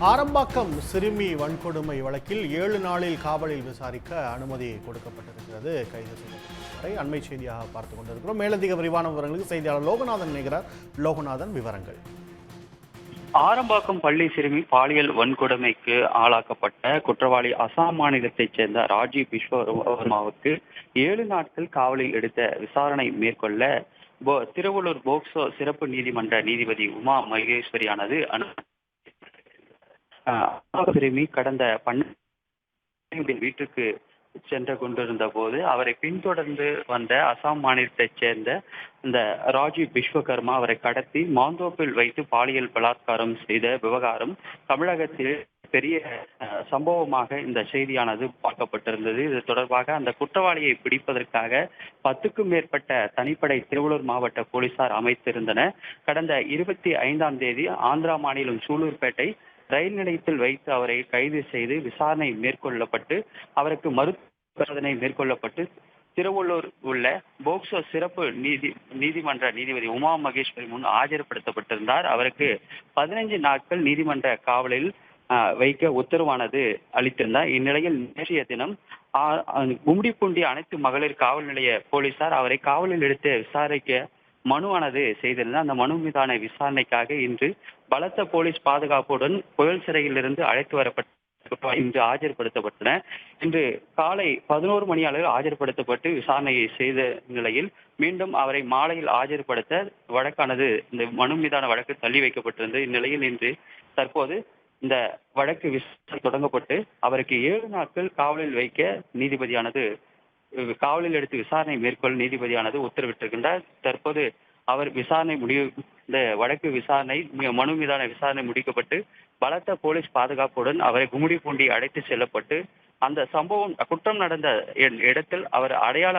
ஆரம்பாக்கம் சிறுமி வன்கொடுமை வழக்கில் 7 நாளில் காவலில் விசாரிக்க அனுமதி கொடுக்கப்பட்டிருக்கிறது. கைது செய்யப்பட்டவரை அண்மை செய்தியாக பார்த்துக் கொண்டிருக்கிறோம். மேலதிக விரிவான விவரங்களுக்கு செய்தியாளர் லோகநாதன் இணைகிறார். லோகநாதன், விவரங்கள். ஆரம்பாக்கம் பள்ளி சிறுமி பாலியல் வன்கொடுமைக்கு ஆளாக்கப்பட்ட குற்றவாளி அசாம் மாநிலத்தைச் சேர்ந்த ராஜீவ் விஸ்வவர்மாவுக்கு 7 நாட்கள் காவலில் எடுத்த விசாரணை மேற்கொள்ள திருவள்ளூர் போக்சோ சிறப்பு நீதிமன்ற நீதிபதி உமா மகேஸ்வரியானது சிறுமி கடந்த 12 வீட்டுக்கு சென்று கொண்டிருந்த போது அவரை பின்தொடர்ந்து வந்த அசாம் மாநிலத்தைச் சேர்ந்த இந்த ராஜீவ் விஸ்வகர்மா அவரை கடத்தி மாந்தோப்பில் வைத்து பாலியல் பலாத்காரம் செய்த விவகாரம் தமிழகத்தில் பெரிய சம்பவமாக இந்த செய்தியானது பார்க்கப்பட்டிருந்தது. இது தொடர்பாக அந்த குற்றவாளியை பிடிப்பதற்காக 10க்கும் மேற்பட்ட தனிப்படை திருவள்ளூர் மாவட்ட போலீசார் அமைத்திருந்தனர். கடந்த 25ஆம் தேதி ஆந்திரா மாநிலம் சூலூர்பேட்டை ரயில் நிலையத்தில் வைத்து அவரை கைது செய்து விசாரணை மேற்கொள்ளப்பட்டு அவருக்கு மறுபரிசோதனை மேற்கொள்ளப்பட்டு திருவள்ளூர் உள்ள போக்சோ சிறப்பு நீதிமன்ற நீதிபதி உமா மகேஸ்வரி முன் ஆஜர்படுத்தப்பட்டிருந்தார். அவருக்கு 15 நாட்கள் நீதிமன்ற காவலில் வைக்க உத்தரவானது அளித்திருந்தார். இந்நிலையில் நேற்றைய தினம் கும்மிடிப்பூண்டி அனைத்து மகளிர் காவல் நிலைய போலீசார் அவரை காவலில் எடுத்து விசாரிக்க மனுவானது செய்திருந்தார். அந்த மனு மீதான விசாரணைக்காக இன்று பலத்த போலீஸ் பாதுகாப்புடன் புயல் சிறையிலிருந்து அழைத்து வரப்பட்ட இன்று ஆஜர்படுத்தப்பட்டன. இன்று காலை 11 மணி அளவில் ஆஜர்படுத்தப்பட்டு விசாரணையை செய்த நிலையில் மீண்டும் அவரை மாலையில் ஆஜர்படுத்த வழக்கானது இந்த மனு மீதான வழக்கு தள்ளி வைக்கப்பட்டிருந்தது. இந்நிலையில் இன்று தற்போது இந்த வழக்கு விசாரணை தொடங்கப்பட்டு அவருக்கு 7 நாட்கள் காவலில் வைக்க நீதிபதியானது காவலில் எடுத்து விசாரணை மேற்கொள்ள நீதிபதியானது உத்தரவிட்டிருக்கின்றார். தற்போது அவர் விசாரணை இந்த வழக்கு விசாரணை மனு மீதான விசாரணை முடிக்கப்பட்டு பலத்த போலீஸ் பாதுகாப்புடன் அவரை கும்மிடிப்பூண்டி அழைத்து செல்லப்பட்டு அந்த சம்பவம் குற்றம் நடந்த இடத்தில் அவர் அடையாள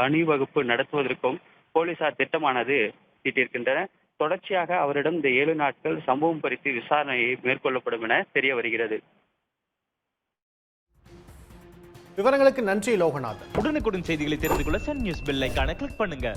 அணிவகுப்பு நடத்துவதற்கும் போலீசார் திட்டமானது தீட்டியிருக்கின்றனர். தொடர்ச்சியாக அவரிடம் இந்த 7 நாட்கள் சம்பவம் குறித்து விசாரணையை மேற்கொள்ளப்படும் என தெரிய வருகிறது. விவரங்களுக்கு நன்றி லோகநாதன். உடனுக்குடன் செய்திகளை தெரிந்து கொள்ள சன் நியூஸ் பெல் ஐகானை கிளிக் பண்ணுங்க.